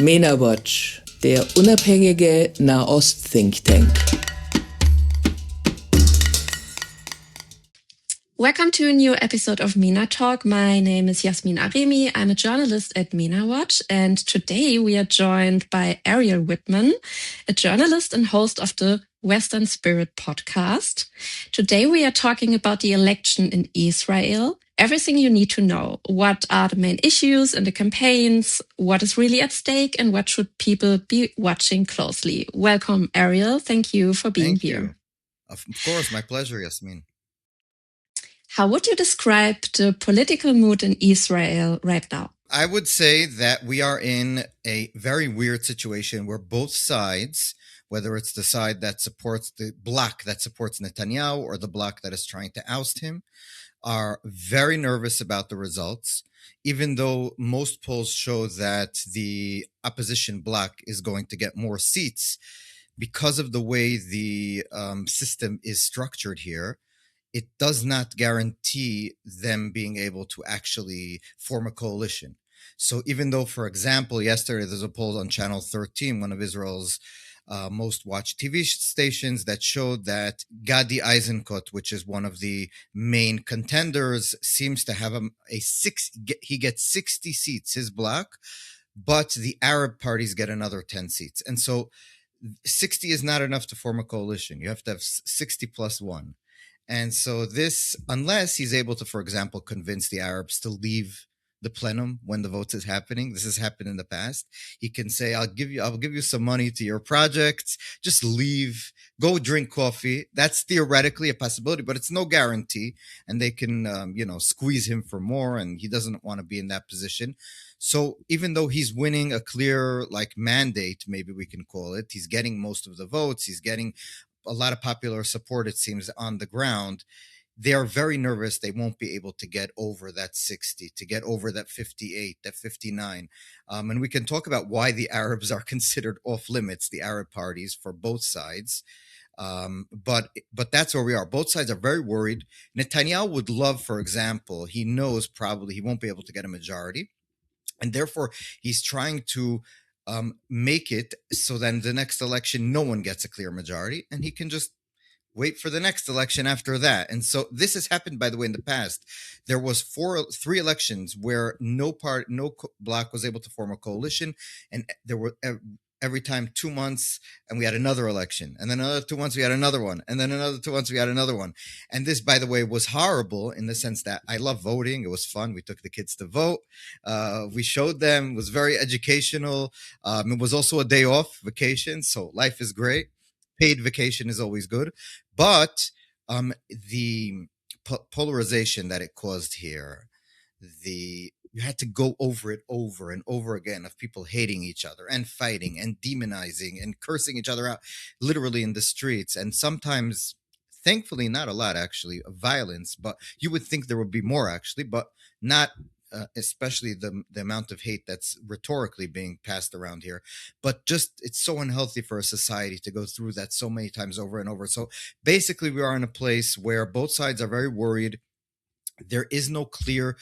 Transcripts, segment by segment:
MENA-Watch, der unabhängige Nahost-Think Tank. Welcome to a new episode of MENA-Talk. My name is Jasmin Arémi. I'm a journalist at Mena-Watch, and today we are joined by Ariel Whitman, a journalist and host of the Western Spirit podcast. Today we are talking about the election in Israel, everything you need to know. What are the main issues in the campaigns? What is really at stake? And what should people be watching closely? Welcome, Ariel. Thank you for being here. Of course, my pleasure, Jasmin. How would you describe the political mood in Israel right now? I would say that we are in a very weird situation where both sides, whether it's the side that supports the bloc that supports Netanyahu or the bloc that is trying to oust him, are very nervous about the results, even though most polls show that the opposition bloc is going to get more seats because of the way the system is structured here. It does not guarantee them being able to actually form a coalition. So even though, for example, yesterday there's a poll on Channel 13, one of Israel's most watched TV stations, that showed that Gadi Eisenkot, which is one of the main contenders, seems to have he gets 60 seats, his bloc, but the Arab parties get another 10 seats. And so 60 is not enough to form a coalition. You have to have 60 plus one. And so this, unless he's able to, for example, convince the Arabs to leave the plenum when the vote is happening, this has happened in the past. He can say, I'll give you some money to your projects. Just leave, go drink coffee. That's theoretically a possibility, but it's no guarantee. And they can, squeeze him for more. And he doesn't want to be in that position. So even though he's winning a clear, mandate, maybe we can call it, he's getting most of the votes. He's getting a lot of popular support, it seems, on the ground. They are very nervous they won't be able to get over that 60, to get over that 58, that 59. And we can talk about why the Arabs are considered off limits, the Arab parties, for both sides. But that's where we are. Both sides are very worried. Netanyahu would love, for example, he knows probably he won't be able to get a majority. And therefore, he's trying to make it so then the next election, no one gets a clear majority, and he can just wait for the next election after that. And so this has happened, by the way, in the past. There was three elections where no bloc was able to form a coalition, and there were every time 2 months, and we had another election, and then another 2 months we had another one, and then another 2 months we had another one. And this, by the way, was horrible in the sense that I love voting. It was fun. We took the kids to vote. We showed them. It was very educational. It was also a day off, vacation, so life is great. Paid vacation is always good. But the polarization that it caused here, you had to go over it over and over again, of people hating each other and fighting and demonizing and cursing each other out, literally in the streets. And sometimes, thankfully, not a lot, actually, of violence, but you would think there would be more, actually, but not especially the amount of hate that's rhetorically being passed around here. But just, it's so unhealthy for a society to go through that so many times over and over. So basically, we are in a place where both sides are very worried. There is no clear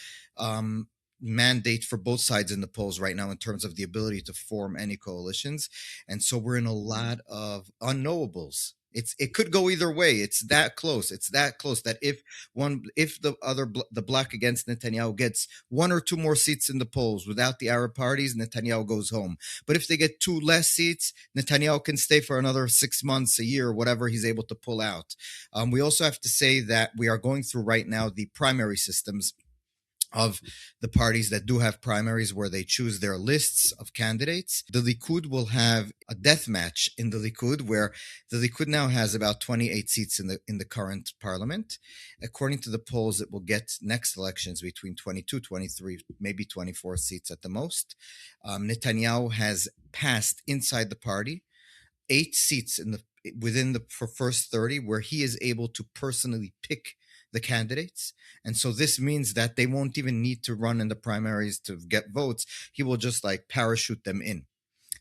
mandate for both sides in the polls right now in terms of the ability to form any coalitions. And so we're in a lot of unknowables. It could go either way. It's that close. It's that close that if the bloc against Netanyahu gets 1 or 2 more seats in the polls without the Arab parties, Netanyahu goes home. But if they get 2 less seats, Netanyahu can stay for another 6 months, a year, whatever he's able to pull out. We also have to say that we are going through right now the primary systems of the parties that do have primaries, where they choose their lists of candidates. The Likud will have a death match in the Likud, where the Likud now has about 28 seats in the current parliament. According to the polls, it will get next elections between 22, 23, maybe 24 seats at the most. Netanyahu has passed inside the party 8 seats within the first 30, where he is able to personally pick the candidates. And so this means that they won't even need to run in the primaries to get votes. He will just parachute them in.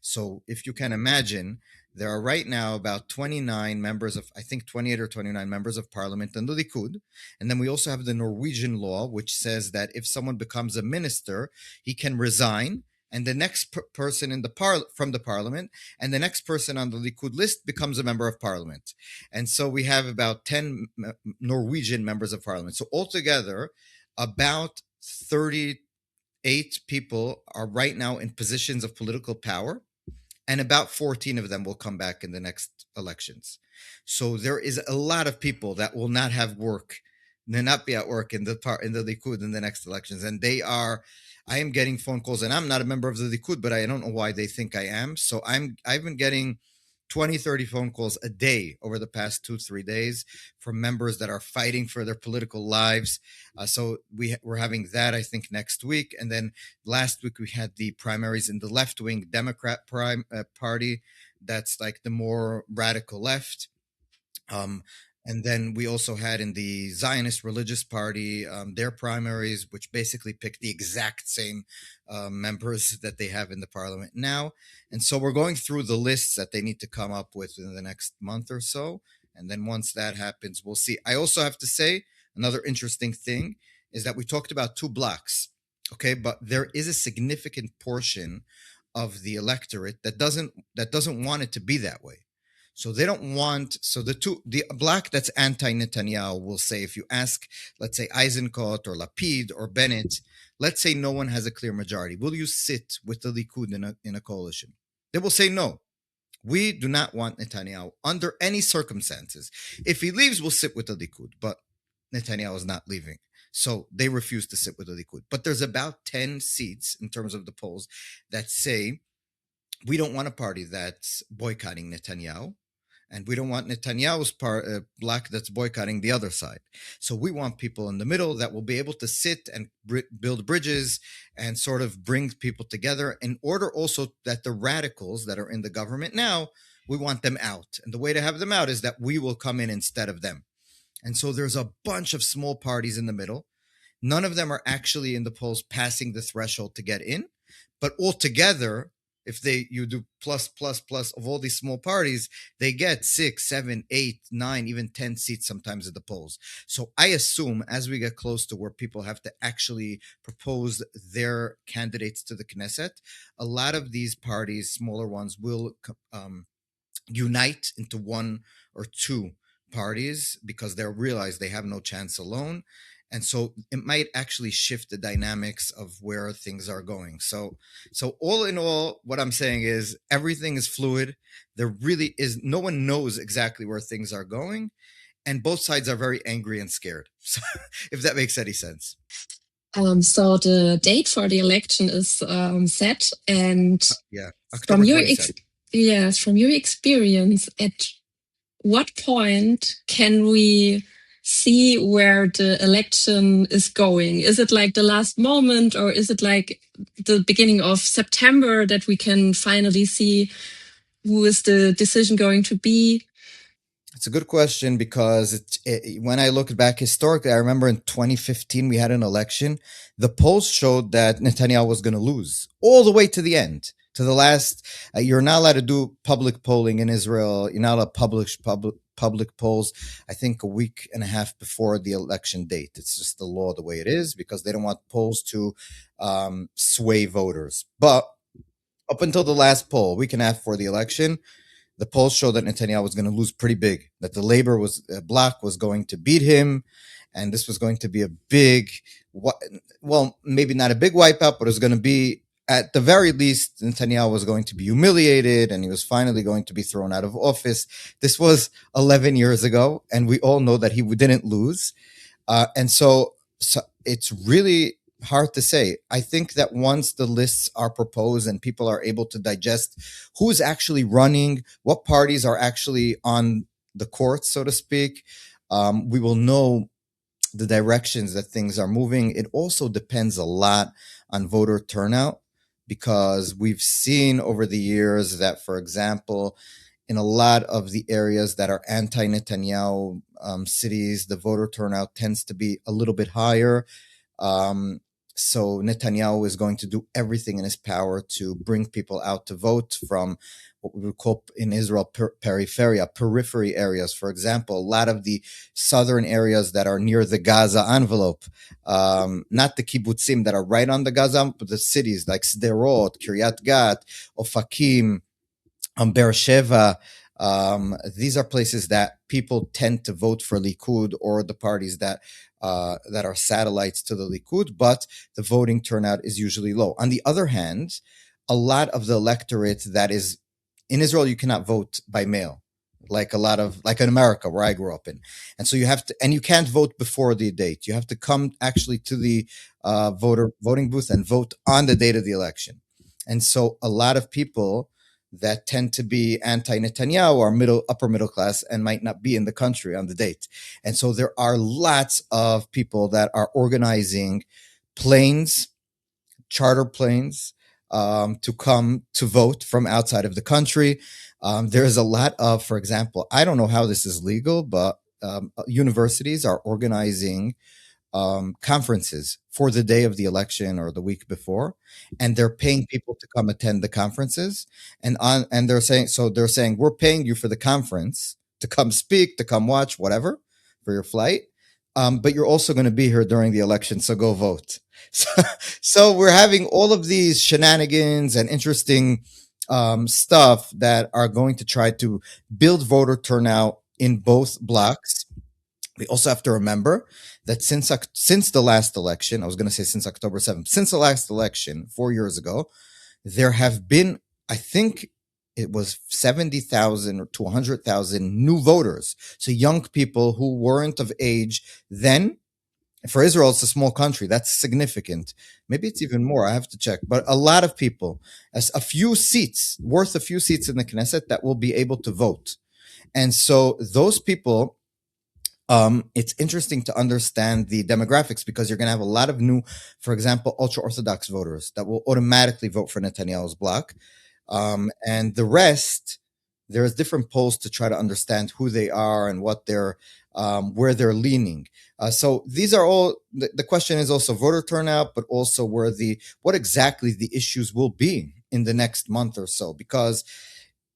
So if you can imagine, there are right now about 29 members of, I think 28 or 29 members of parliament in the Likud. And then we also have the Norwegian law, which says that if someone becomes a minister, he can resign and the next person in from the parliament, and the next person on the Likud list becomes a member of parliament. And so we have about 10 Norwegian members of parliament. So altogether, about 38 people are right now in positions of political power, and about 14 of them will come back in the next elections. So there is a lot of people that will not have work, will not be at work in the Likud in the next elections, and I am getting phone calls, and I'm not a member of the Likud, but I don't know why they think I am. So I've been getting 20, 30 phone calls a day over the past 2-3 days from members that are fighting for their political lives. So we're having that, I think, next week. And then last week we had the primaries in the left-wing Democrat Party. That's like the more radical left. And then we also had in the Zionist Religious Party their primaries, which basically picked the exact same members that they have in the parliament now. And so we're going through the lists that they need to come up with in the next month or so. And then once that happens, we'll see. I also have to say another interesting thing is that we talked about 2 blocks, okay? But there is a significant portion of the electorate that doesn't want it to be that way. So they don't want, so the bloc that's anti-Netanyahu will say, if you ask, let's say Eisenkot or Lapid or Bennett, let's say no one has a clear majority, will you sit with the Likud in a coalition? They will say no. We do not want Netanyahu under any circumstances. If he leaves, we'll sit with the Likud, but Netanyahu is not leaving. So they refuse to sit with the Likud. But there's about 10 seats in terms of the polls that say, we don't want a party that's boycotting Netanyahu, and we don't want Netanyahu's bloc that's boycotting the other side. So we want people in the middle that will be able to sit and build bridges and sort of bring people together, in order also that the radicals that are in the government now, we want them out. And the way to have them out is that we will come in instead of them. And so there's a bunch of small parties in the middle. None of them are actually in the polls passing the threshold to get in, but altogether, if you do plus of all these small parties, they get 6, 7, 8, 9, even 10 seats sometimes at the polls. So I assume as we get close to where people have to actually propose their candidates to the Knesset, a lot of these parties, smaller ones, will unite into 1 or 2 parties because they'll realize they have no chance alone. And so it might actually shift the dynamics of where things are going. So all in all, what I'm saying is everything is fluid. There really is, no one knows exactly where things are going. And both sides are very angry and scared. So, if that makes any sense. So the date for the election is set. And October 27th. From your experience, at what point can we see where the election is going? Is it like the last moment, or is it like the beginning of September that we can finally see who is the decision going to be? It's a good question, because when I look back historically, I remember in 2015 we had an election. The polls showed that Netanyahu was going to lose all the way to the end, to the last. You're not allowed to do public polling in Israel. You're not allowed to publish public polls, I think, a week and a half before the election date. It's just the law the way it is, because they don't want polls to sway voters. But up until the last poll, a week and a half before the election, the polls showed that Netanyahu was going to lose pretty big, that the Labor bloc was going to beat him, and this was going to be a big, well, maybe not a big wipeout, but it was going to be, at the very least, Netanyahu was going to be humiliated, and he was finally going to be thrown out of office. This was 11 years ago, and we all know that he didn't lose. And so it's really hard to say. I think that once the lists are proposed and people are able to digest who's actually running, what parties are actually on the court, so to speak, we will know the directions that things are moving. It also depends a lot on voter turnout, because we've seen over the years that, for example, in a lot of the areas that are anti-Netanyahu cities, the voter turnout tends to be a little bit higher. So Netanyahu is going to do everything in his power to bring people out to vote from what we would call in Israel periphery areas. For example, a lot of the southern areas that are near the Gaza envelope, not the kibbutzim that are right on the Gaza, but the cities like Sderot, Kiryat Gat, Ofakim, Beersheba. These are places that people tend to vote for Likud or the parties that are satellites to the Likud, but the voting turnout is usually low. On the other hand, a lot of the electorate that is in Israel, you cannot vote by mail, like in America where I grew up in, and so you have to, and you can't vote before the date. You have to come actually to the voting booth and vote on the date of the election. And so a lot of people that tend to be anti-Netanyahu are upper middle class and might not be in the country on the date. And so there are lots of people that are organizing planes, charter planes, to come to vote from outside of the country. There's a lot of, for example, I don't know how this is legal, but universities are organizing conferences for the day of the election or the week before, and they're paying people to come attend the conferences. And they're saying we're paying you for the conference to come speak, to come watch, whatever, for your flight. But you're also going to be here during the election, so go vote. So we're having all of these shenanigans and interesting stuff that are going to try to build voter turnout in both blocks. We also have to remember that since the last election, I was going to say since October 7th, since the last election 4 years ago, there have been, I think it was 70,000 to 100,000 new voters. So young people who weren't of age then. For Israel, it's a small country. That's significant. Maybe it's even more. I have to check. But a lot of people, as a few seats in the Knesset that will be able to vote. And so those people, it's interesting to understand the demographics because you're going to have a lot of new, for example, ultra-Orthodox voters that will automatically vote for Netanyahu's bloc. And the rest, there's different polls to try to understand who they are and what they're, where they're leaning. So these are all, the question is also voter turnout, but also what exactly the issues will be in the next month or so, because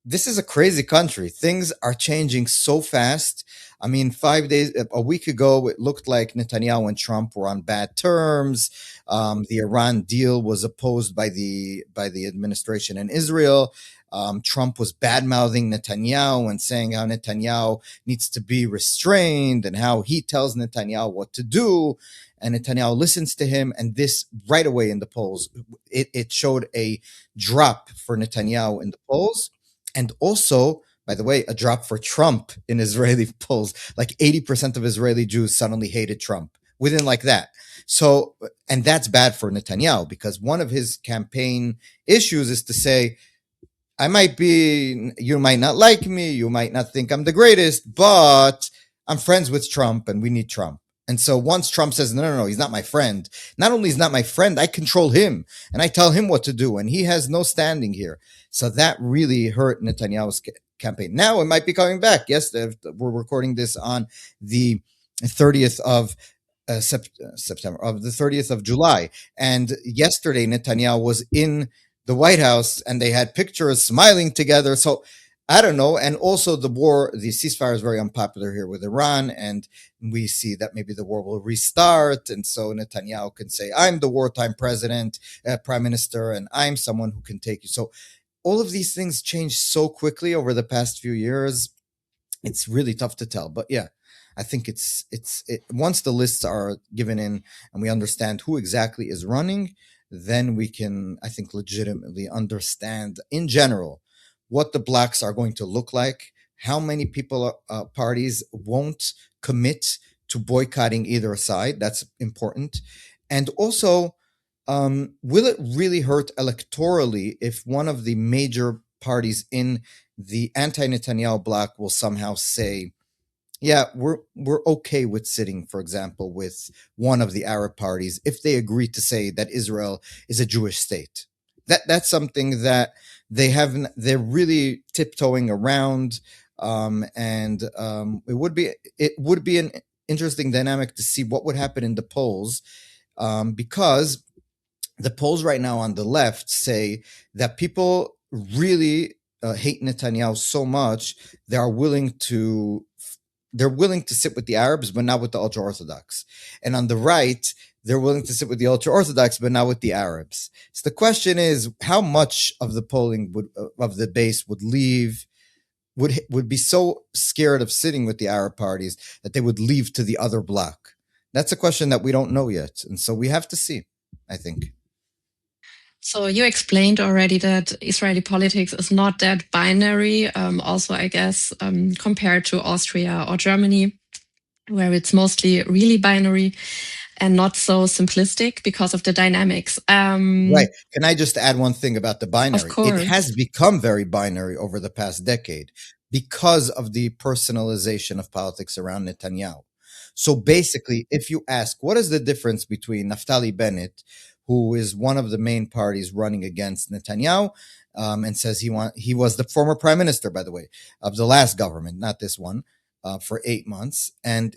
this is a crazy country. Things are changing so fast. I mean, a week ago, it looked like Netanyahu and Trump were on bad terms. The Iran deal was opposed by the administration in Israel. Trump was bad-mouthing Netanyahu and saying how Netanyahu needs to be restrained and how he tells Netanyahu what to do. And Netanyahu listens to him. And this right away in the polls, it showed a drop for Netanyahu in the polls. And also, by the way, a drop for Trump in Israeli polls. Like 80% of Israeli Jews suddenly hated Trump within like that. So, and that's bad for Netanyahu because one of his campaign issues is to say, you might not like me, you might not think I'm the greatest, but I'm friends with Trump and we need Trump. And so once Trump says, no, he's not my friend. Not only is not my friend, I control him and I tell him what to do and he has no standing here. So that really hurt Netanyahu's campaign. Now it might be coming back. Yes, we're recording this on the 30th of September, of the 30th of July. And yesterday Netanyahu was in the White House and they had pictures smiling together. So I don't know. And also the ceasefire is very unpopular here with Iran. And we see that maybe the war will restart. And so Netanyahu can say, I'm the wartime prime minister, and I'm someone who can take you. So all of these things change so quickly over the past few years. It's really tough to tell. But yeah, I think once the lists are given in and we understand who exactly is running, then we can, I think, legitimately understand in general what the blocks are going to look like, how many parties won't commit to boycotting either side. That's important. And also, will it really hurt electorally if one of the major parties in the anti-Netanyahu bloc will somehow say, yeah, we're okay with sitting, for example, with one of the Arab parties if they agree to say that Israel is a Jewish state. That's something that they're really tiptoeing around, and it would be an interesting dynamic to see what would happen in the polls, because the polls right now on the left say that people really hate Netanyahu so much they're willing to sit with the Arabs, but not with the ultra-Orthodox. And on the right, they're willing to sit with the ultra-Orthodox, but not with the Arabs. So the question is, how much of the polling of the base would be so scared of sitting with the Arab parties that they would leave to the other bloc? That's a question that we don't know yet. And so we have to see, I think. So you explained already that Israeli politics is not that binary. Also, I guess, compared to Austria or Germany, where it's mostly really binary and not so simplistic because of the dynamics. Right. Can I just add one thing about the binary? Of course. It has become very binary over the past decade because of the personalization of politics around Netanyahu. So basically, if you ask, what is the difference between Naftali Bennett, who is one of the main parties running against Netanyahu, and says he was the former prime minister, by the way, of the last government, not this one, for 8 months. And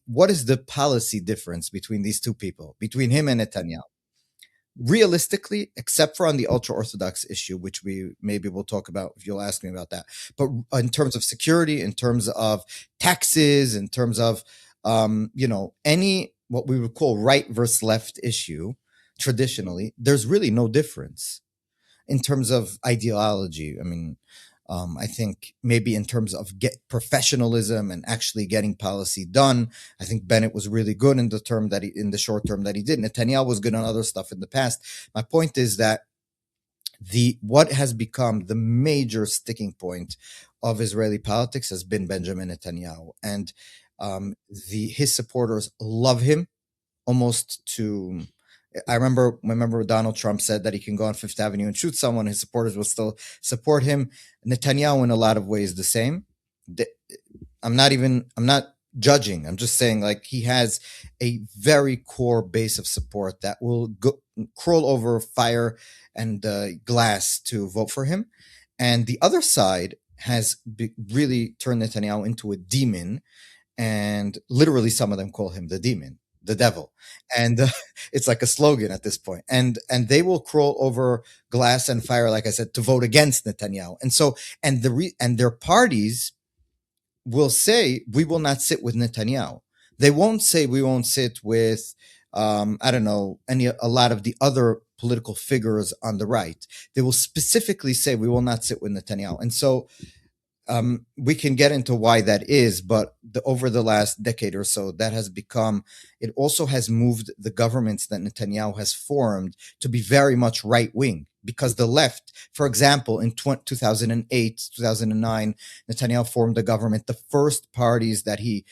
what is the policy difference between these two people, between him and Netanyahu? Realistically, except for on the ultra-Orthodox issue, which we maybe will talk about if you'll ask me about that. But in terms of security, in terms of taxes, in terms of, any what we would call right versus left issue, traditionally, there's really no difference in terms of ideology. I mean, I think maybe in terms of professionalism and actually getting policy done, I think Bennett was really good in the short term that he did. Netanyahu was good on other stuff in the past. My point is that what has become the major sticking point of Israeli politics has been Benjamin Netanyahu, and his supporters love him almost to. I remember Donald Trump said that he can go on Fifth Avenue and shoot someone. His supporters will still support him. Netanyahu, in a lot of ways, the same. I'm not judging. I'm just saying, like, he has a very core base of support that will crawl over fire and glass to vote for him. And the other side has really turned Netanyahu into a demon. And literally, some of them call him the demon, the devil, and it's like a slogan at this point. And they will crawl over glass and fire, like I said, to vote against Netanyahu. And so, and their parties will say, we will not sit with Netanyahu. They won't say we won't sit with, I don't know, a lot of the other political figures on the right. They will specifically say we will not sit with Netanyahu. And so, we can get into why that is, but over the last decade or so, it also has moved the governments that Netanyahu has formed to be very much right-wing, because the left, for example, in 2008, 2009, Netanyahu formed a government. The first parties that he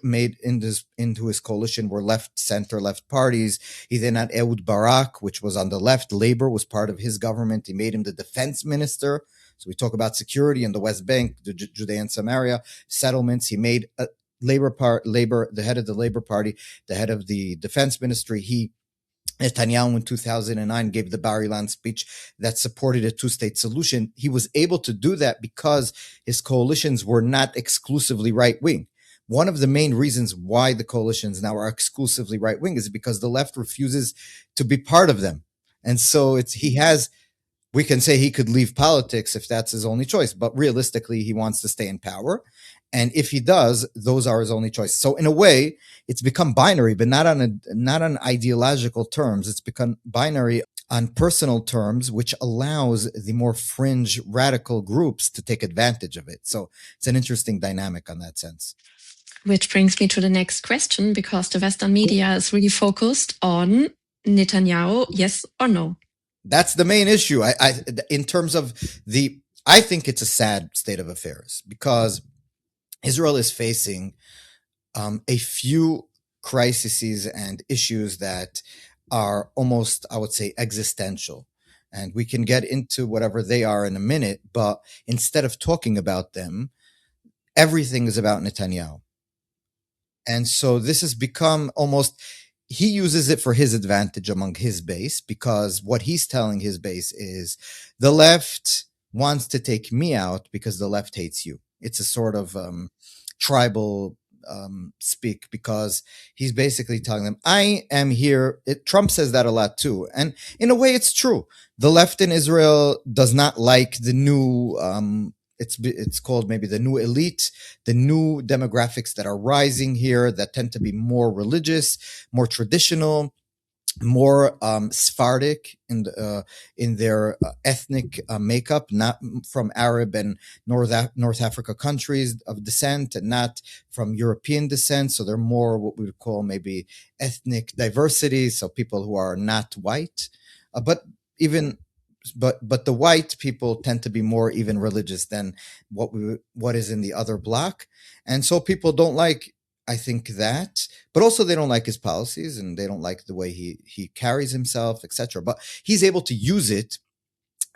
made into his coalition were left parties. He then had Ehud Barak, which was on the left. Labor was part of his government. He made him the defense minister. So we talk about security in the West Bank, the Judea and Samaria, settlements. He made the head of the Labor Party, the head of the defense ministry. Netanyahu in 2009 gave the Bar Ilan speech that supported a two-state solution. He was able to do that because his coalitions were not exclusively right-wing. One of the main reasons why the coalitions now are exclusively right-wing is because the left refuses to be part of them. And so we can say he could leave politics if that's his only choice, but realistically, he wants to stay in power. And if he does, those are his only choices. So in a way, it's become binary, but not on ideological terms. It's become binary on personal terms, which allows the more fringe radical groups to take advantage of it. So it's an interesting dynamic on that sense. Which brings me to the next question, because the Western media is really focused on Netanyahu, yes or no? That's the main issue. In terms of I think it's a sad state of affairs because Israel is facing a few crises and issues that are almost, I would say, existential. And we can get into whatever they are in a minute, but instead of talking about them, everything is about Netanyahu. And so this has become almost, he uses it for his advantage among his base, because what he's telling his base is the left wants to take me out because the left hates you. It's a sort of tribal speak, because he's basically telling them, I am here. Trump says that a lot too. And in a way, it's true. The left in Israel does not like the new, it's called maybe the new elite, the new demographics that are rising here that tend to be more religious, more traditional, more Sephardic in their ethnic makeup, not from Arab and North Africa countries of descent, and not from European descent. So they're more what we would call maybe ethnic diversity. So people who are not white, but the white people tend to be more even religious than what is in the other bloc, and so people don't like, I think, that, but also they don't like his policies and they don't like the way he carries himself, etc. But he's able to use it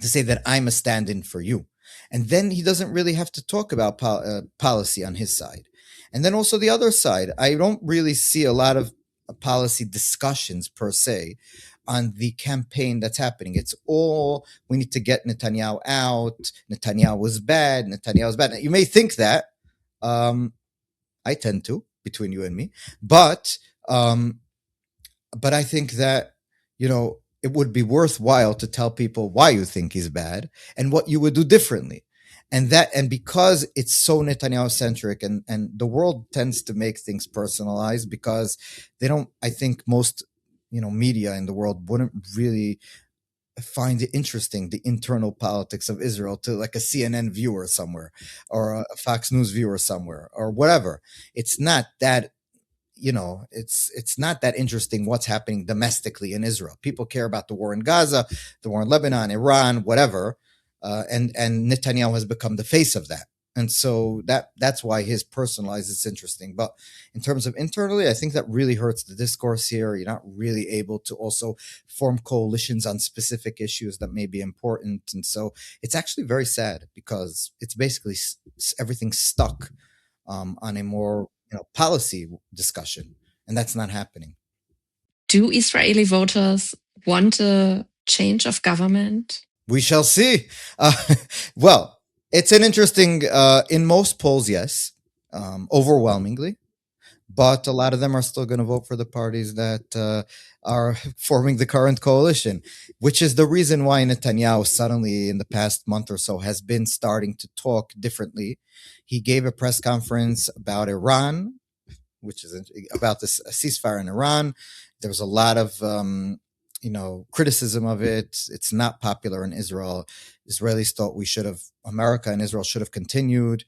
to say that I'm a stand-in for you, and then he doesn't really have to talk about policy on his side. And then also the other side, I don't really see a lot of policy discussions per se on the campaign that's happening. It's all, we need to get Netanyahu out. Netanyahu was bad. Netanyahu was bad. Now, you may think that. I tend to, between you and me, but I think that, it would be worthwhile to tell people why you think he's bad and what you would do differently. And because it's so Netanyahu centric, and the world tends to make things personalized, because they don't, I think most, media in the world wouldn't really find it interesting, the internal politics of Israel, to like a CNN viewer somewhere, or a Fox News viewer somewhere, or whatever. It's not that, it's not that interesting what's happening domestically in Israel. People care about the war in Gaza, the war in Lebanon, Iran, whatever. And Netanyahu has become the face of that. And so that's why his personalized is interesting. But in terms of internally, I think that really hurts the discourse here. You're not really able to also form coalitions on specific issues that may be important. And so it's actually very sad, because it's basically everything stuck on a more policy discussion. And that's not happening. Do Israeli voters want a change of government? We shall see. Well, it's an interesting, in most polls, yes, overwhelmingly, but a lot of them are still going to vote for the parties that are forming the current coalition, which is the reason why Netanyahu suddenly in the past month or so has been starting to talk differently. He gave a press conference about Iran, which is about this ceasefire in Iran. There was a lot of criticism of it. It's not popular in Israel. Israelis thought America and Israel should have continued.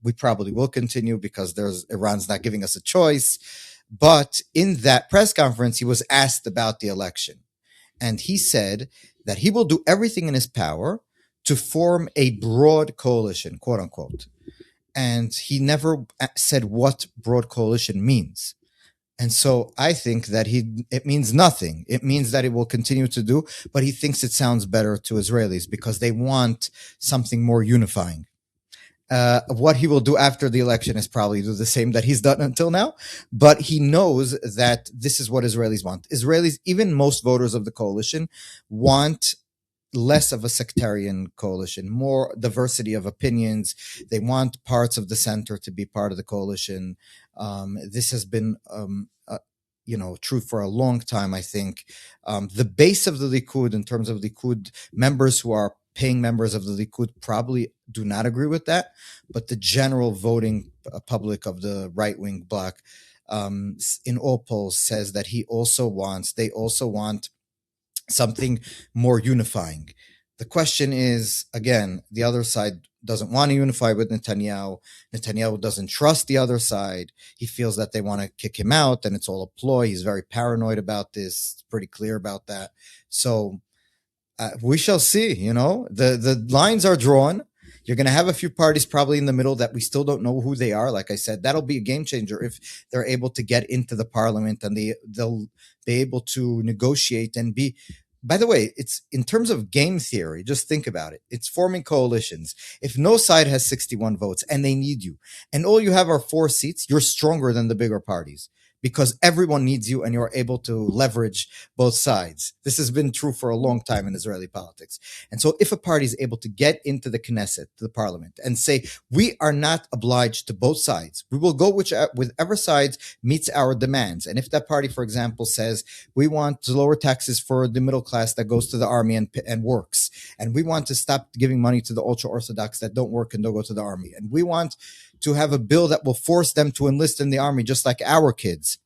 We probably will continue, because Iran's not giving us a choice. But in that press conference, he was asked about the election. And he said that he will do everything in his power to form a broad coalition, quote unquote. And he never said what broad coalition means. And so I think that it means nothing. It means that it will continue to do, but he thinks it sounds better to Israelis because they want something more unifying. What he will do after the election is probably do the same that he's done until now, but he knows that this is what Israelis want. Israelis, even most voters of the coalition, want less of a sectarian coalition, more diversity of opinions. They want parts of the center to be part of the coalition. This has been, true for a long time, I think. The base of the Likud, in terms of Likud members who are paying members of the Likud, probably do not agree with that. But the general voting public of the right-wing bloc, in all polls, says that they also want something more unifying. The question is, again, the other side doesn't want to unify with Netanyahu. Netanyahu doesn't trust the other side. He feels that they want to kick him out, and it's all a ploy. He's very paranoid about this. It's pretty clear about that. So we shall see. The lines are drawn. You're going to have a few parties probably in the middle that we still don't know who they are. Like I said, that'll be a game changer if they're able to get into the parliament and they'll be able to negotiate and be. By the way, it's in terms of game theory, just think about it. It's forming coalitions. If no side has 61 votes and they need you, and all you have are 4 seats, you're stronger than the bigger parties because everyone needs you and you're able to leverage both sides. This has been true for a long time in Israeli politics. And so if a party is able to get into the Knesset, the parliament, and say, we are not obliged to both sides, we will go whichever side meets our demands. And if that party, for example, says, we want to lower taxes for the middle class that goes to the army and works, and we want to stop giving money to the ultra-Orthodox that don't work and don't go to the army, and we want to have a bill that will force them to enlist in the army just like our kids,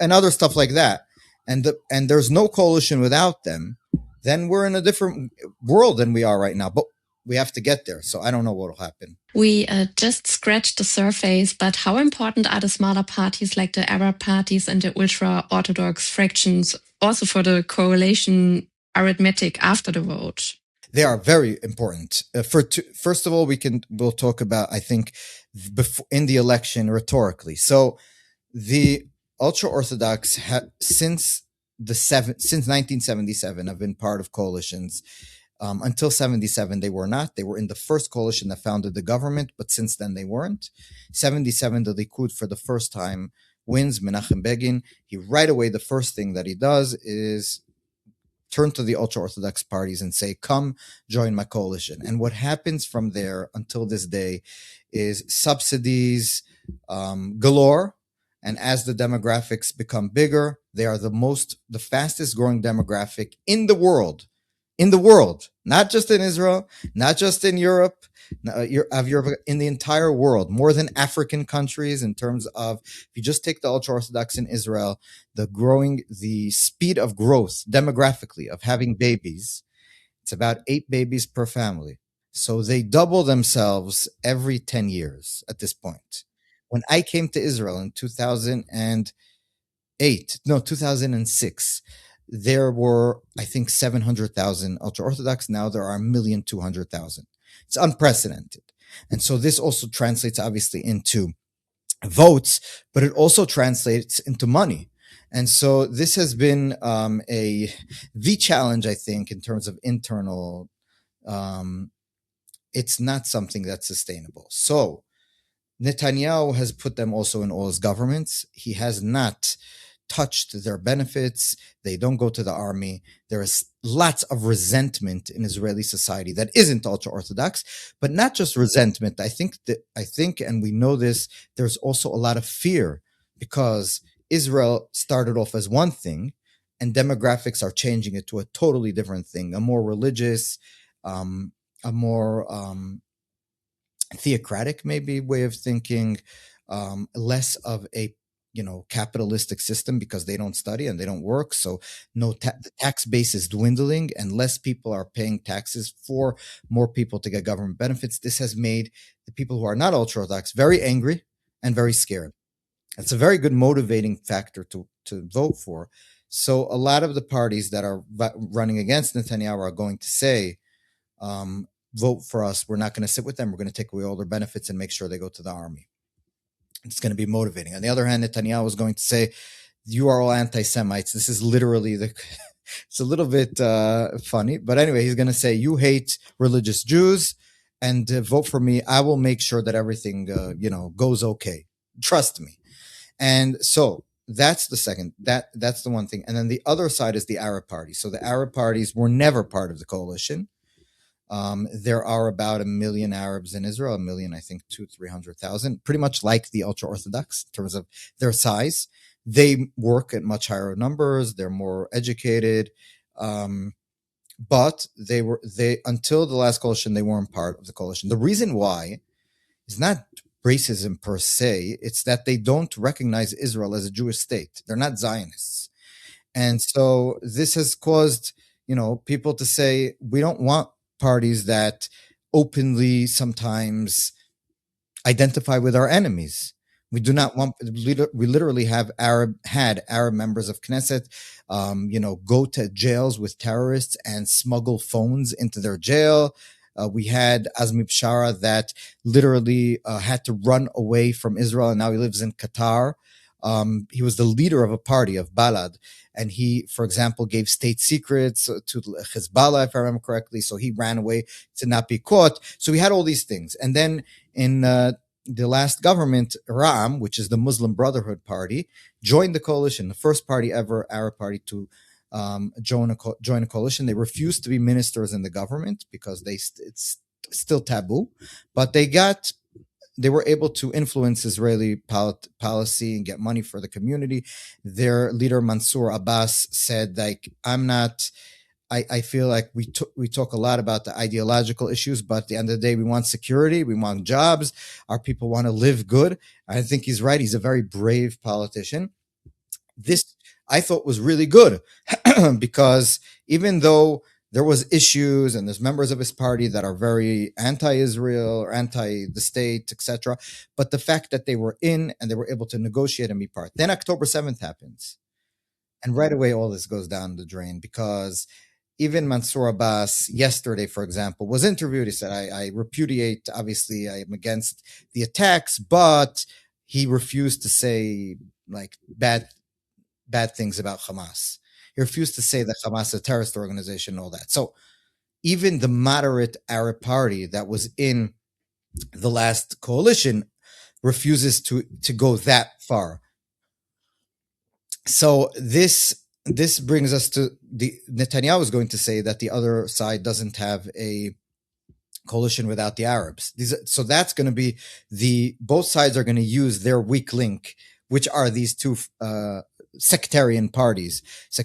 and other stuff like that, and there's no coalition without them, then we're in a different world than we are right now. But we have to get there. So I don't know what will happen. We just scratched the surface, but how important are the smaller parties like the Arab parties and the ultra-Orthodox fractions also for the correlation arithmetic after the vote? They are very important. First of all, we'll talk about, I think, in the election rhetorically. So the ultra-Orthodox since 1977 have been part of coalitions. Until 77, they were not. They were in the first coalition that founded the government, but since then they weren't. 77, the Likud for the first time wins, Menachem Begin. He right away, the first thing that he does is turn to the ultra-Orthodox parties and say, come join my coalition. And what happens from there until this day is subsidies galore. And as the demographics become bigger, they are the fastest growing demographic in the world, not just in Israel, not just in Europe, in the entire world, more than African countries in terms of, if you just take the ultra-Orthodox in Israel, the speed of growth demographically of having babies, it's about 8 babies per family. So they double themselves every 10 years at this point. When I came to Israel in 2006, there were, I think, 700,000 ultra-Orthodox. Now there are 1,200,000. It's unprecedented. And so this also translates, obviously, into votes, but it also translates into money. And so this has been the challenge, I think, in terms of internal. It's not something that's sustainable. So Netanyahu has put them also in all his governments. He has not touched their benefits. They don't go to the army. There is lots of resentment in Israeli society that isn't ultra-Orthodox, but not just resentment. I think, and we know this, there's also a lot of fear because Israel started off as one thing and demographics are changing it to a totally different thing, a more religious, a more theocratic maybe way of thinking, less of a capitalistic system because they don't study and they don't work. So the tax base is dwindling and less people are paying taxes for more people to get government benefits. This has made the people who are not ultra-Orthodox very angry and very scared. It's a very good motivating factor to vote for. So a lot of the parties that are running against Netanyahu are going to say, vote for us. We're not going to sit with them. We're going to take away all their benefits and make sure they go to the army. It's going to be motivating. On the other hand, Netanyahu is going to say, you are all anti-Semites. This is literally it's a little bit funny. But anyway, he's going to say, you hate religious Jews and vote for me. I will make sure that everything, goes okay. Trust me. And so that's the second, that's the one thing. And then the other side is the Arab party. So the Arab parties were never part of the coalition. There are about 1 million Arabs in Israel, 1 million, I think 200,000-300,000, pretty much like the ultra-Orthodox in terms of their size. They work at much higher numbers. They're more educated. But they until the last coalition, they weren't part of the coalition. The reason why is not racism per se. It's that they don't recognize Israel as a Jewish state. They're not Zionists. And so this has caused, people to say, we don't want parties that openly sometimes identify with our enemies. We do not want, we literally had Arab members of Knesset, go to jails with terrorists and smuggle phones into their jail. We had Azmi Bishara that literally had to run away from Israel, and now he lives in Qatar. He was the leader of a party, of Balad, and he, for example, gave state secrets to Hezbollah, if I remember correctly, so he ran away to not be caught. So we had all these things. And then in the last government, Ram, which is the Muslim Brotherhood Party, joined the coalition, the first party ever, Arab party to join a coalition. They refused to be ministers in the government because it's still taboo, but they were able to influence Israeli policy and get money for the community. Their leader Mansour Abbas said, like, I feel like we talk a lot about the ideological issues, but at the end of the day, we want security, we want jobs, our people want to live good. I think he's right. He's a very brave politician. This I thought was really good because even though there was issues and there's members of his party that are very anti-Israel or anti the state, etc., but the fact that they were in and they were able to negotiate and be part. Then October 7th happens. And right away, all this goes down the drain because even Mansour Abbas yesterday, for example, was interviewed. He said, I repudiate, obviously, I am against the attacks, but he refused to say like bad things about Hamas. He refused to say that Hamas is a terrorist organization and all that. So even the moderate Arab party that was in the last coalition refuses to go that far. So this brings us to Netanyahu is going to say that the other side doesn't have a coalition without the Arabs. So that's going to be both sides are going to use their weak link, which are these two sectarian parties to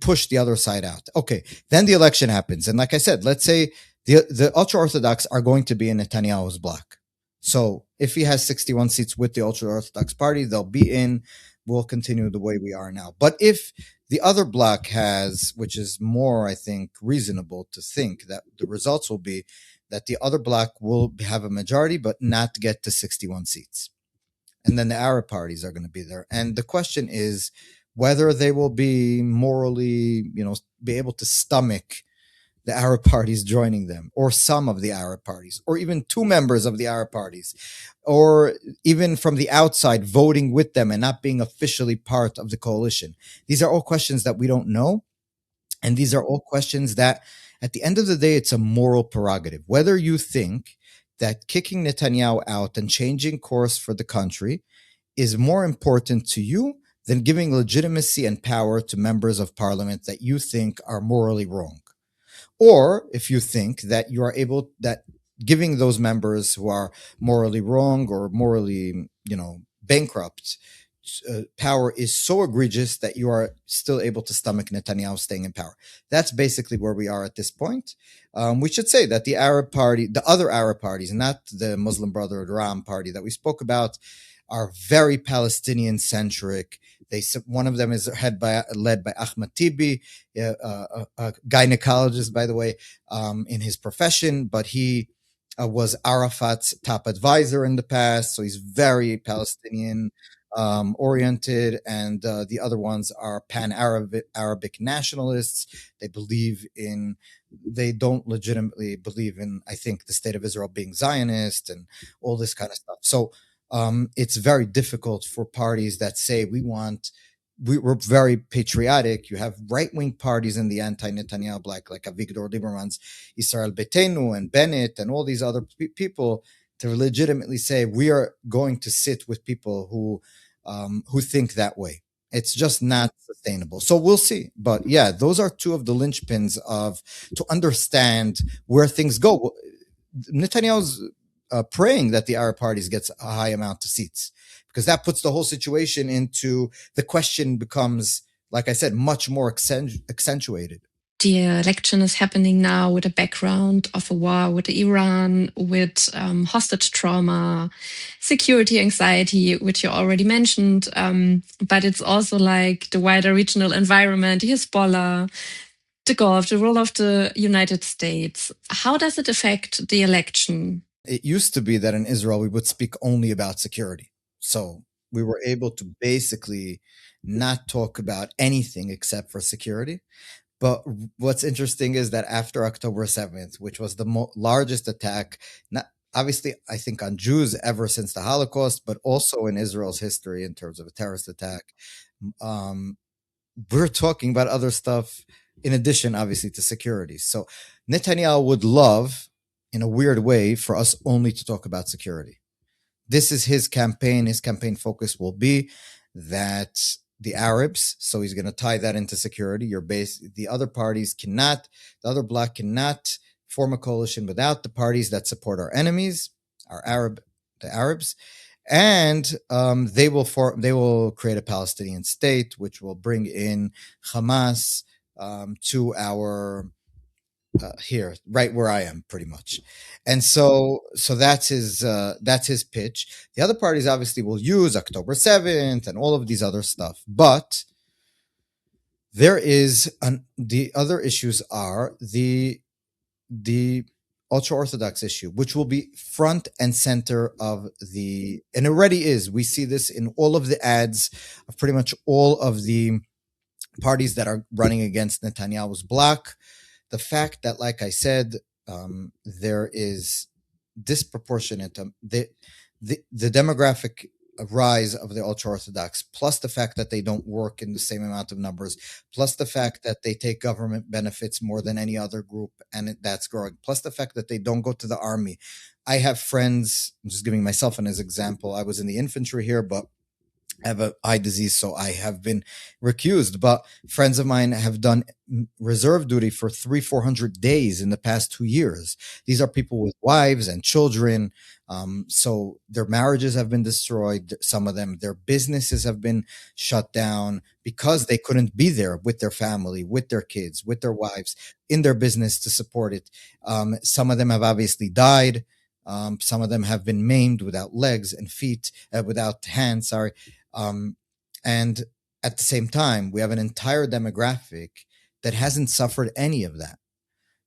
push the other side out. Okay, then the election happens, and like I said, let's say the ultra-Orthodox are going to be in Netanyahu's bloc. So if he has 61 seats with the ultra-Orthodox party, they'll be in. We'll continue the way we are now. But if the other bloc has, which is more, I think, reasonable to think that the results will be that the other bloc will have a majority, but not get to 61 seats. And then the Arab parties are going to be there. And the question is whether they will be morally, be able to stomach the Arab parties joining them, or some of the Arab parties, or even two members of the Arab parties, or even from the outside voting with them and not being officially part of the coalition. These are all questions that we don't know. And these are all questions that at the end of the day, it's a moral prerogative. Whether you think that kicking Netanyahu out and changing course for the country is more important to you than giving legitimacy and power to members of parliament that you think are morally wrong. Or if you think that you are able, that giving those members who are morally wrong or morally, bankrupt, power is so egregious that you are still able to stomach Netanyahu staying in power. That's basically where we are at this point. We should say that the Arab party, the other Arab parties, not the Muslim Brotherhood Ram party that we spoke about, are very Palestinian-centric. One of them is led by Ahmed Tibi, a gynecologist, by the way, in his profession, but he was Arafat's top advisor in the past, so he's very Palestinian oriented, and the other ones are pan-Arabic nationalists. They don't legitimately believe in, I think, the state of Israel being Zionist and all this kind of stuff. So it's very difficult for parties that say we're very patriotic. You have right-wing parties in the anti-Netanyahu bloc, like Avigdor Lieberman's Israel Beitenu and Bennett and all these other people, to legitimately say we are going to sit with people who think that way. It's just not sustainable. So we'll see. But yeah, those are two of the linchpins to understand where things go. Netanyahu's praying that the Arab parties gets a high amount of seats, because that puts the whole situation into the question becomes, like I said, much more accentuated. The election is happening now with a background of a war with Iran, with hostage trauma, security anxiety, which you already mentioned. But it's also like the wider regional environment, Hezbollah, the Gulf, the role of the United States. How does it affect the election? It used to be that in Israel, we would speak only about security. So we were able to basically not talk about anything except for security. But what's interesting is that after October 7th, which was the largest attack, not obviously, I think, on Jews ever since the Holocaust, but also in Israel's history in terms of a terrorist attack, we're talking about other stuff in addition, obviously, to security. So Netanyahu would love in a weird way, for us only to talk about security. This is his campaign. His campaign focus will be that the Arabs, so he's going to tie that into security. The other parties cannot, the other bloc cannot form a coalition without the parties that support our enemies, the Arabs, and they will create a Palestinian state, which will bring in Hamas to our here, right where I am, pretty much. And so that's his pitch. The other parties obviously will use October 7th and all of these other stuff, but there is the other issues are the ultra-Orthodox issue, which will be front and center of and it already is. We see this in all of the ads of pretty much all of the parties that are running against Netanyahu's bloc. The fact that, like I said, there is disproportionate the demographic rise of the ultra-Orthodox, plus the fact that they don't work in the same amount of numbers, plus the fact that they take government benefits more than any other group, and that's growing, plus the fact that they don't go to the army. I have friends, I'm just giving myself as an example. I was in the infantry here, but I have an eye disease, so I have been recused. But friends of mine have done reserve duty for 300-400 days in the past 2 years. These are people with wives and children. So their marriages have been destroyed. Some of them, their businesses have been shut down because they couldn't be there with their family, with their kids, with their wives, in their business to support it. Some of them have obviously died. Some of them have been maimed without legs and feet, without hands, and at the same time, we have an entire demographic that hasn't suffered any of that.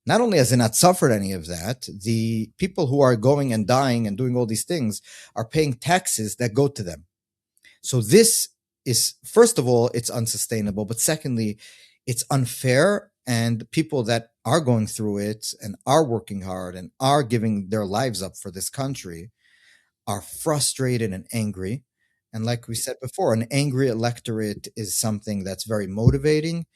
Not only has it not suffered any of that, the people who are going and dying and doing all these things are paying taxes that go to them. So this is, first of all, it's unsustainable, but secondly, it's unfair, and people that are going through it and are working hard and are giving their lives up for this country are frustrated and angry. And like we said before, an angry electorate is something that's very motivating,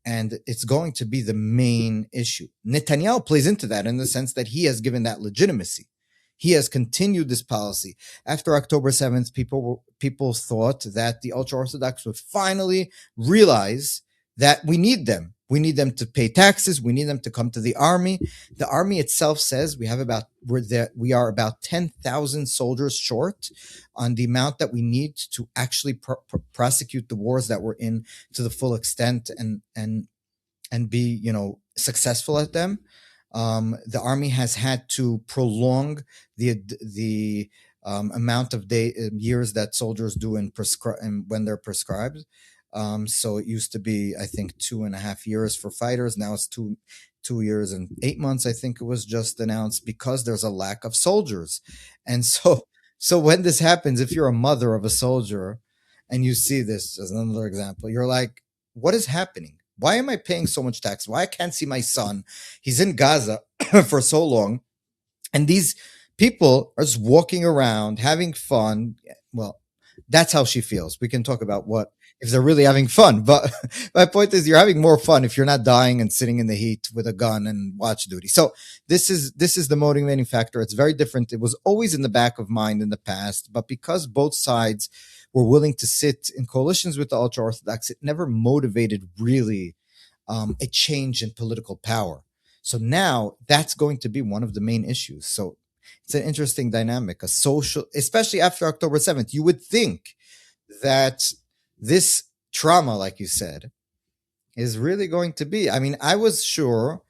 and it's going to be the main issue. Netanyahu plays into that in the sense that he has given that legitimacy. He has continued this policy. After October 7th, people thought that the ultra-Orthodox would finally realize that we need them. We need them to pay taxes. We need them to come to the army. The army itself says we are about 10,000 soldiers short on the amount that we need to actually prosecute the wars that we're in to the full extent and be, successful at them. The army has had to prolong the amount of years that soldiers do when they're prescribed. So it used to be, I think, 2.5 years for fighters. Now it's 2 years and 8 months. I think it was just announced because there's a lack of soldiers. And so when this happens, if you're a mother of a soldier and you see this as another example, you're like, what is happening? Why am I paying so much tax? Why I can't see my son? He's in Gaza for so long. And these people are just walking around having fun. Well, that's how she feels. We can talk about if they're really having fun. But my point is, you're having more fun if you're not dying and sitting in the heat with a gun and watch duty. So this is the motivating factor. It's very different. It was always in the back of mind in the past, but because both sides were willing to sit in coalitions with the ultra-Orthodox, it never motivated really a change in political power. So now that's going to be one of the main issues. So it's an interesting dynamic, a social, especially after October 7th. You would think that this trauma, like you said, is really going to be, I was sure,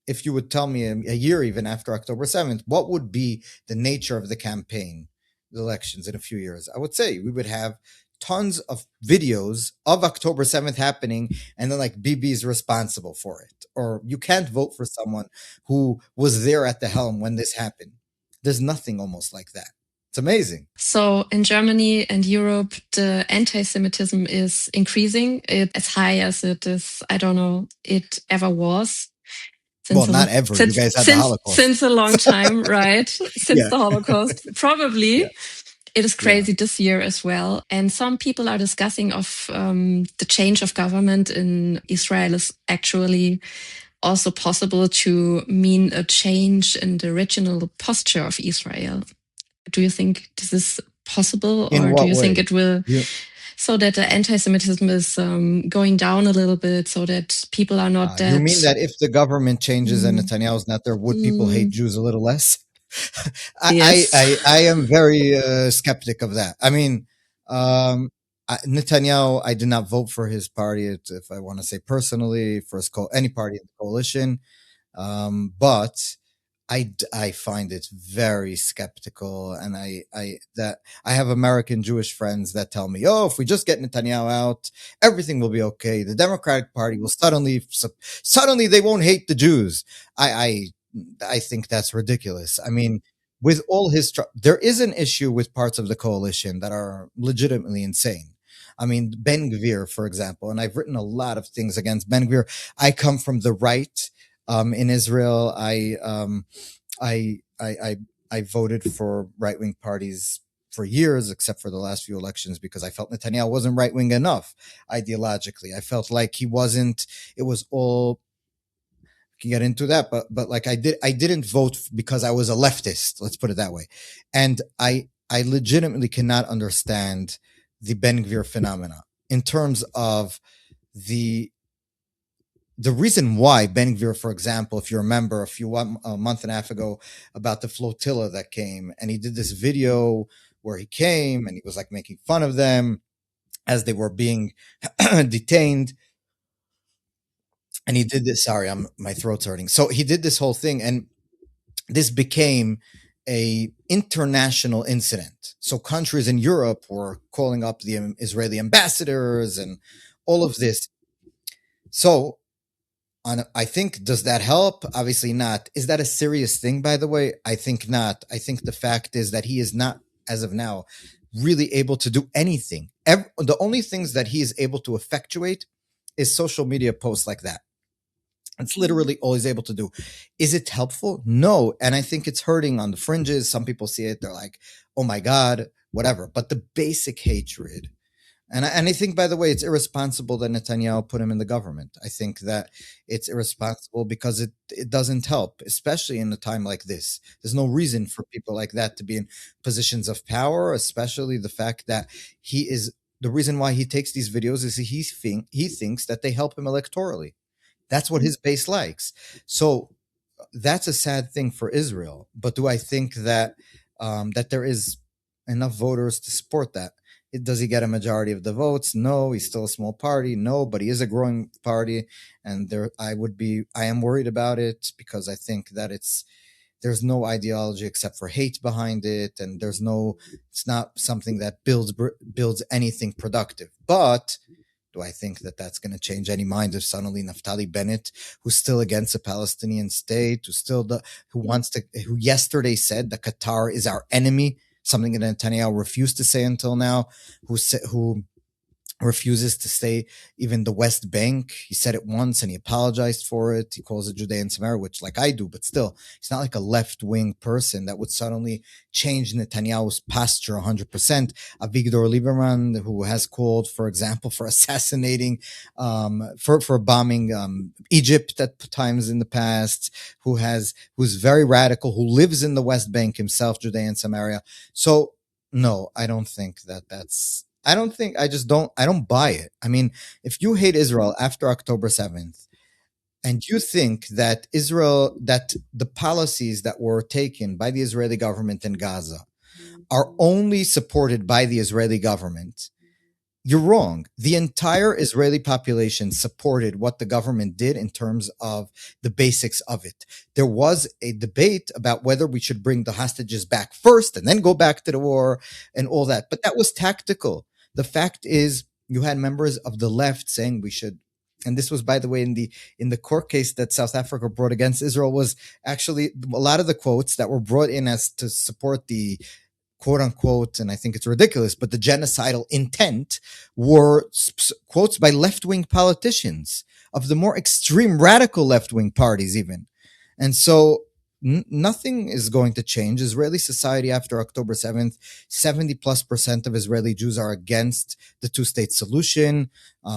if you would tell me a year even after October 7th, what would be the nature of the campaign, the elections in a few years, I would say we would have tons of videos of October 7th happening, and then like Bibi is responsible for it, or you can't vote for someone who was there at the helm when this happened. There's nothing almost like that. It's amazing. So in Germany and Europe, the anti-Semitism is increasing. It's as high as it ever was. Not ever. You guys had the Holocaust. Since a long time, right? Since the Holocaust, probably. Yeah. It is crazy this year as well. And some people are discussing of the change of government in Israel is actually also possible to mean a change in the original posture of Israel. Do you think this is possible, In or do what you think way? it will, so that the anti-Semitism is going down a little bit, so that people are not You mean that. that if the government changes and Netanyahu's not there, would people hate Jews a little less? Yes. I am very skeptic of that. I mean, Netanyahu, I did not vote for his party, if I want to say personally, for any party in the coalition. But I find it very skeptical, and I have American Jewish friends that tell me, oh, if we just get Netanyahu out, everything will be okay. The Democratic Party will suddenly they won't hate the Jews. I think that's ridiculous. I mean, with all his there is an issue with parts of the coalition that are legitimately insane. I mean, Ben Gvir, for example, and I've written a lot of things against Ben Gvir. I come from the right. In Israel, I voted for right-wing parties for years, except for the last few elections, because I felt Netanyahu wasn't right-wing enough ideologically. I felt like he wasn't. It was all. We can get into that, but like I didn't vote because I was a leftist. Let's put it that way, and I legitimately cannot understand the Ben Gvir phenomena in terms of the reason why Ben Gvir, for example, if you remember a month and a half ago about the flotilla that came, and he did this video where he came and he was like making fun of them as they were being detained. And he did this. Sorry, my throat's hurting. So he did this whole thing, and this became a international incident. So countries in Europe were calling up the Israeli ambassadors and all of this. So I think, does that help? Obviously not. Is that a serious thing, by the way? I think not. I think the fact is that he is not, as of now, really able to do anything. The only things that he is able to effectuate is social media posts like that. It's literally all he's able to do. Is it helpful? No. And I think it's hurting on the fringes. Some people see it. They're like, oh my God, whatever. But the basic hatred. And I think, by the way, it's irresponsible that Netanyahu put him in the government. I think that it's irresponsible because it doesn't help, especially in a time like this. There's no reason for people like that to be in positions of power, especially the fact that the reason why he takes these videos is he thinks that they help him electorally. That's what his base likes. So that's a sad thing for Israel. But do I think that that there is enough voters to support that? Does he get a majority of the votes? No. He's still a small party. No, but he is a growing party, and I am worried about it because I think that there's no ideology except for hate behind it, and it's not something that builds anything productive. But do I think that that's going to change any mind if suddenly Naftali Bennett, who's still against a Palestinian state, who yesterday said that Qatar is our enemy, something that Netanyahu refused to say until now, who refuses to say even the West Bank. He said it once and he apologized for it. He calls it Judea and Samaria, which like I do, but still, he's not like a left-wing person that would suddenly change Netanyahu's posture 100%. Avigdor Lieberman, who has called, for example, for assassinating, for bombing Egypt at times in the past, who's very radical, who lives in the West Bank himself, Judea and Samaria. So no, I don't think I don't buy it. I mean, if you hate Israel after October 7th, and you think that that the policies that were taken by the Israeli government in Gaza are only supported by the Israeli government, you're wrong. The entire Israeli population supported what the government did in terms of the basics of it. There was a debate about whether we should bring the hostages back first and then go back to the war and all that. But that was tactical. The fact is, you had members of the left saying we should, and this was, by the way, in the court case that South Africa brought against Israel, was actually a lot of the quotes that were brought in as to support the quote unquote, and I think it's ridiculous, but the genocidal intent were quotes by left-wing politicians of the more extreme radical left-wing parties even. And so nothing is going to change. Israeli society after October 7th, 70+% of Israeli Jews are against the two-state solution.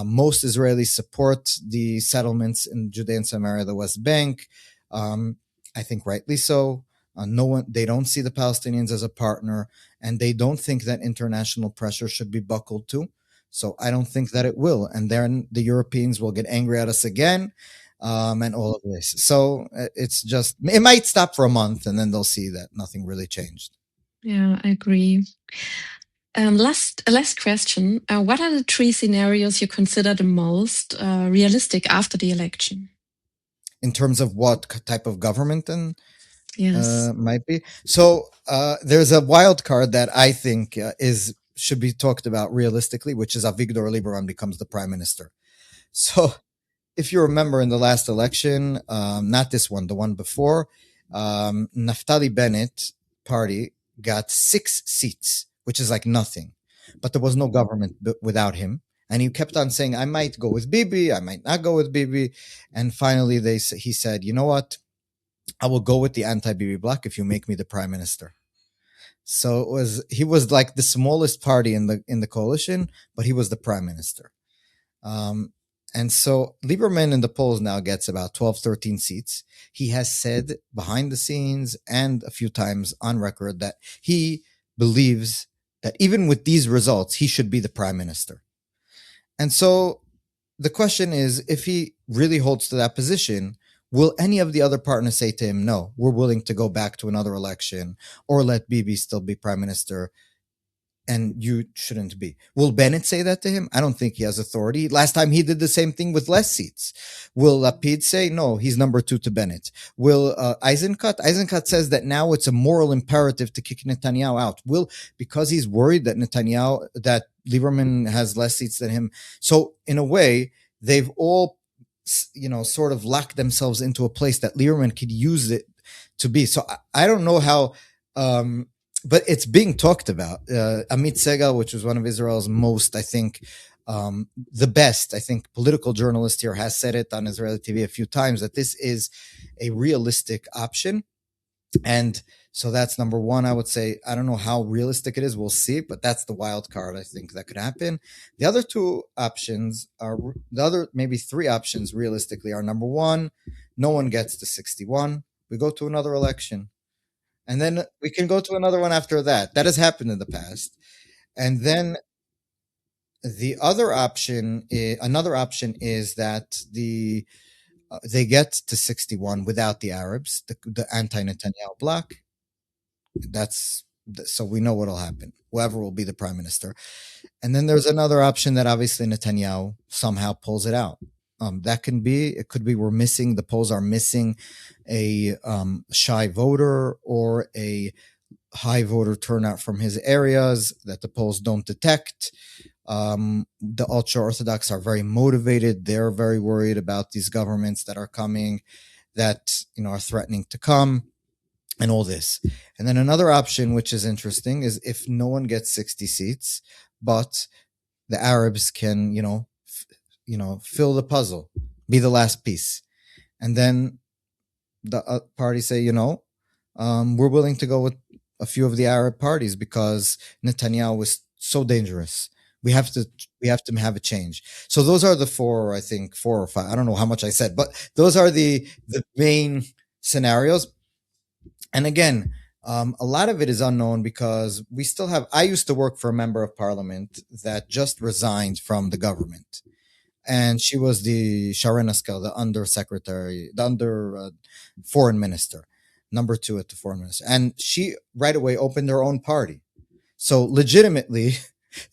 Most Israelis support the settlements in Judea and Samaria, the West Bank. I think rightly so. They don't see the Palestinians as a partner, and they don't think that international pressure should be buckled to. So I don't think that it will. And then the Europeans will get angry at us again, and all of this. So it might stop for a month, and then they'll see that nothing really changed. Yeah, I agree. Last question. What are the 3 scenarios you consider the most realistic after the election? In terms of what type of government then Yes. might be. So there's a wild card that I think should be talked about realistically, which is Avigdor Lieberman becomes the prime minister. So if you remember in the last election, not this one, the one before, Naftali Bennett party got 6 seats, which is like nothing. But there was no government without him. And he kept on saying, I might go with Bibi, I might not go with Bibi. And finally he said, you know what? I will go with the anti-Bibi bloc if you make me the prime minister. So he was like the smallest party in the coalition, but he was the prime minister. And so Lieberman in the polls now gets about 12, 13 seats. He has said behind the scenes and a few times on record that he believes that even with these results, he should be the prime minister. And so the question is, if he really holds to that position, will any of the other partners say to him, no, we're willing to go back to another election, or let Bibi still be prime minister and you shouldn't be? Will Bennett say that to him? I don't think he has authority. Last time he did the same thing with less seats. Will Lapid say, no, he's number 2 to Bennett? Will Eisenkot says that now it's a moral imperative to kick Netanyahu out. Because he's worried that that Lieberman has less seats than him. So in a way, they've all, sort of locked themselves into a place that Lieberman could use it to be. So I don't know how, but it's being talked about. Amit Segal, which was one of Israel's most, I think, the best, I think, political journalist here, has said it on Israeli TV a few times, that this is a realistic option. And so that's number 1. I would say, I don't know how realistic it is. We'll see, but that's the wild card, I think, that could happen. The other 2 options maybe 3 options realistically are, number 1, no one gets to 61. We go to another election. And then we can go to another one after that. That has happened in the past. And then the other option, another option is that they get to 61 without the Arabs, the anti-Netanyahu bloc. So we know what'll happen. Whoever will be the prime minister. And then there's another option that obviously Netanyahu somehow pulls it out. It could be the polls are missing a shy voter or a high voter turnout from his areas that the polls don't detect. The ultra-Orthodox are very motivated. They're very worried about these governments that are coming, that are threatening to come, and all this. And then another option, which is interesting, is if no one gets 60 seats, but the Arabs can, fill the puzzle, be the last piece. And then the parties say, we're willing to go with a few of the Arab parties because Netanyahu was so dangerous. We have to have a change. So those are the 4, I think, 4 or 5. I don't know how much I said, but those are the main scenarios. And again, a lot of it is unknown because I used to work for a member of parliament that just resigned from the government. And she was the Sharon Askel, the undersecretary, foreign minister, number 2 at the foreign minister. And she right away opened her own party. So legitimately,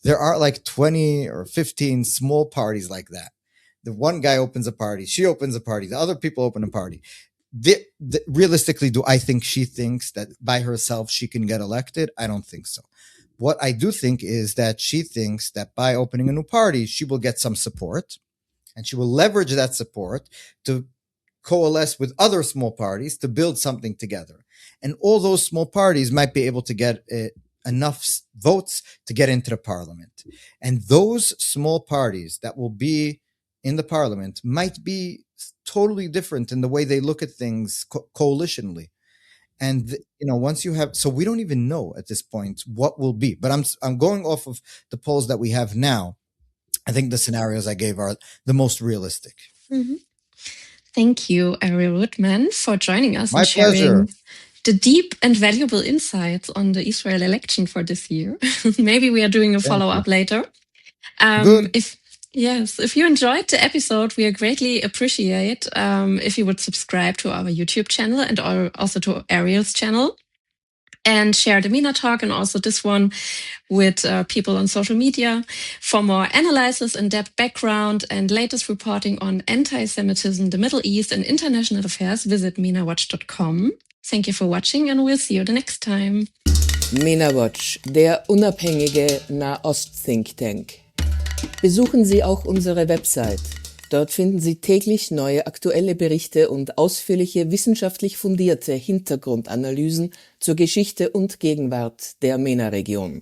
there are like 20 or 15 small parties like that. The one guy opens a party, she opens a party, the other people open a party. Realistically, do I think she thinks that by herself she can get elected? I don't think so. What I do think is that she thinks that by opening a new party, she will get some support, and she will leverage that support to coalesce with other small parties to build something together. And all those small parties might be able to get enough votes to get into the parliament. And those small parties that will be in the parliament might be totally different in the way they look at things coalitionally. And once you have, so we don't even know at this point what will be. But I'm going off of the polls that we have now. I think the scenarios I gave are the most realistic. Mm-hmm. Thank you, Ariel Whitman, for joining us My and sharing pleasure. the deep and valuable insights on the Israel election for this year. Maybe we are doing a follow-up later. Good. If you enjoyed the episode, we greatly appreciate if you would subscribe to our YouTube channel and also to Ariel's channel, and share the MENA-Talk and also this one with people on social media. For more analysis, in-depth background, and latest reporting on anti-Semitism, the Middle East, and international affairs, visit Mena-Watch.com. Thank you for watching, and we'll see you the next time. Mena-Watch, der unabhängige Nahost-Think Tank. Besuchen Sie auch unsere Website. Dort finden Sie täglich neue aktuelle Berichte und ausführliche wissenschaftlich fundierte Hintergrundanalysen zur Geschichte und Gegenwart der MENA-Region.